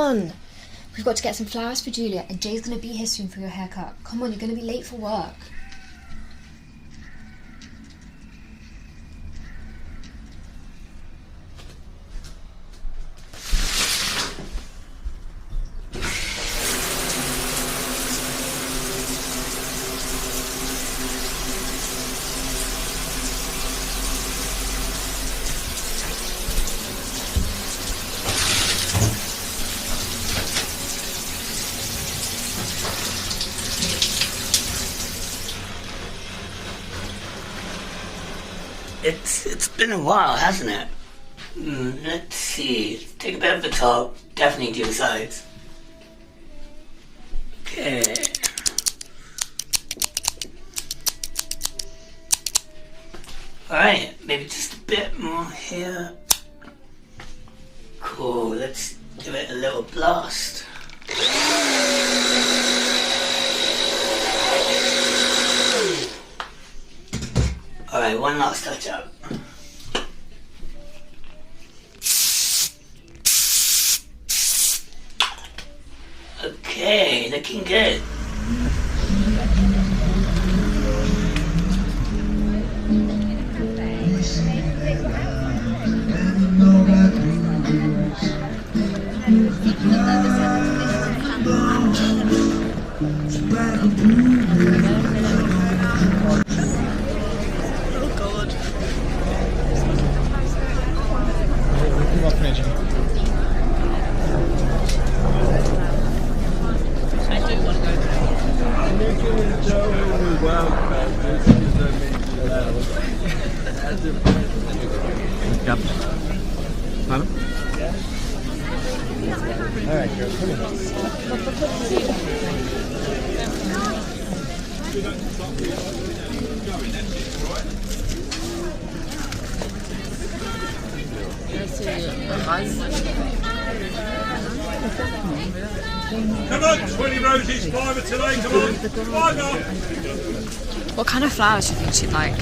on. We've got to get some flowers for Julia, and Jay's going to be here soon for your haircut. Come on, you're going to be late for work. It's been a while, hasn't it? Let's see. Take a bit of the top, definitely do the sides. Okay. Alright, maybe just a bit more here. Cool, let's give it a little blast. Alright, one last touch up. Okay, looking good. Come on, 20 roses, 5 today, come on, 5 up. What kind of flowers do you think she'd like?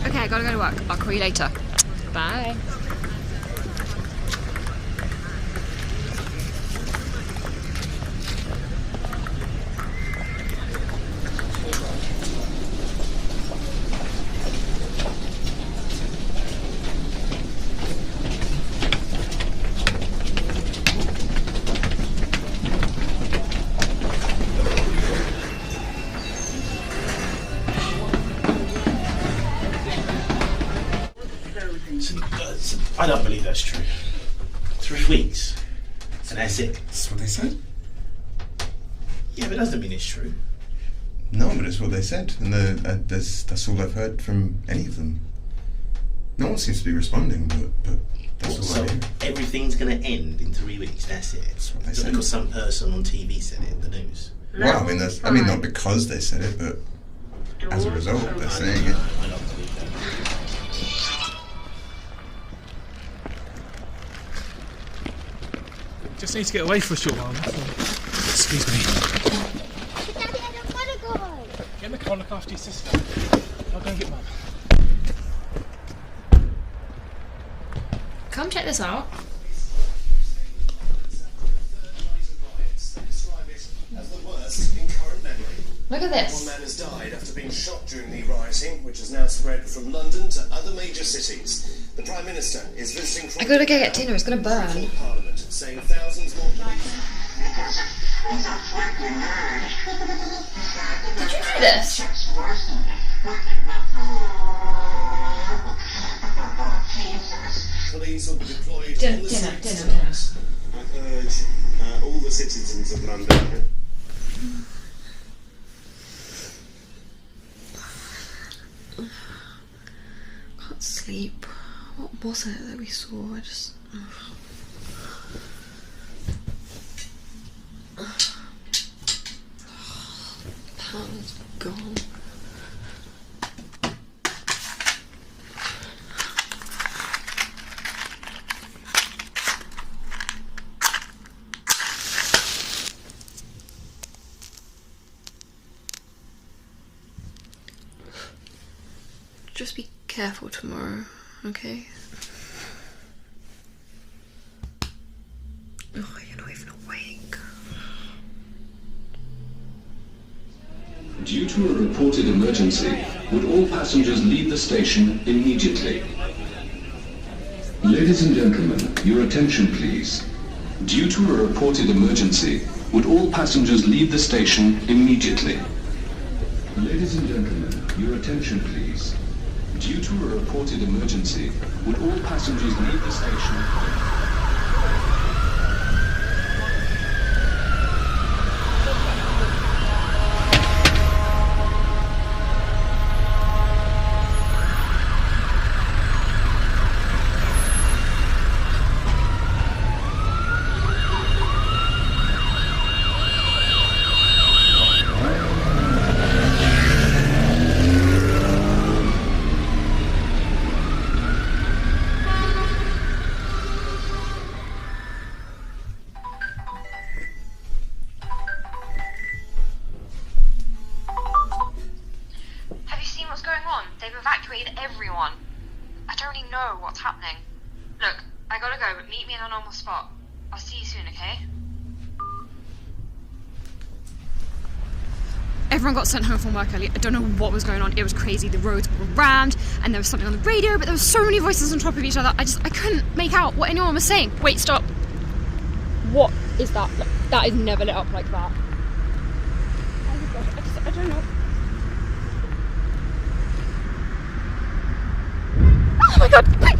Okay, I gotta go to work. I'll call you later. Bye. I don't believe that's true. 3 weeks, and that's it. That's what they said. Yeah, but it doesn't mean it's true. No, but it's what they said, and that's all I've heard from any of them. No one seems to be responding, but that's all I hear. Everything's going to end in 3 weeks. That's it. That's what they Just said. because some person on TV said it in the news. Well, I mean, not because they said it, but as a result, they're saying it. I don't believe that. Just need to get away for a short while. Excuse me. Daddy, I don't want to go. Get in the car and look after your sister. I'll go and get Mum. Come check this out. Look at this. One man has died after being shot during the rioting, which has now spread from London to other major cities. The Prime Minister is visiting. I gotta go get dinner, it's gonna burn. Parliament, saying thousands more police. Did you do this? Police will be deployed Dinner, on the dinner, streets. dinner. I urge all the citizens of London. Can't sleep. What was it that we saw? I just. Pound's gone. just be careful tomorrow, okay? Oh, you're not even awake. Due to a reported emergency, would all passengers leave the station immediately? Ladies and gentlemen, your attention please. Due to a reported emergency, would all passengers leave the station immediately? Ladies and gentlemen, your attention please. Due to a reported emergency, would all passengers leave the station? Everyone. I don't really know what's happening. Look, I gotta go, but meet me in a normal spot. I'll see you soon, okay? Everyone got sent home from work early. I don't know what was going on. It was crazy. The roads were rammed, and there was something on the radio, but there were so many voices on top of each other. I couldn't make out what anyone was saying. Wait, stop. What is that? That is never lit up like that. Oh my gosh, I don't know. Oh my god!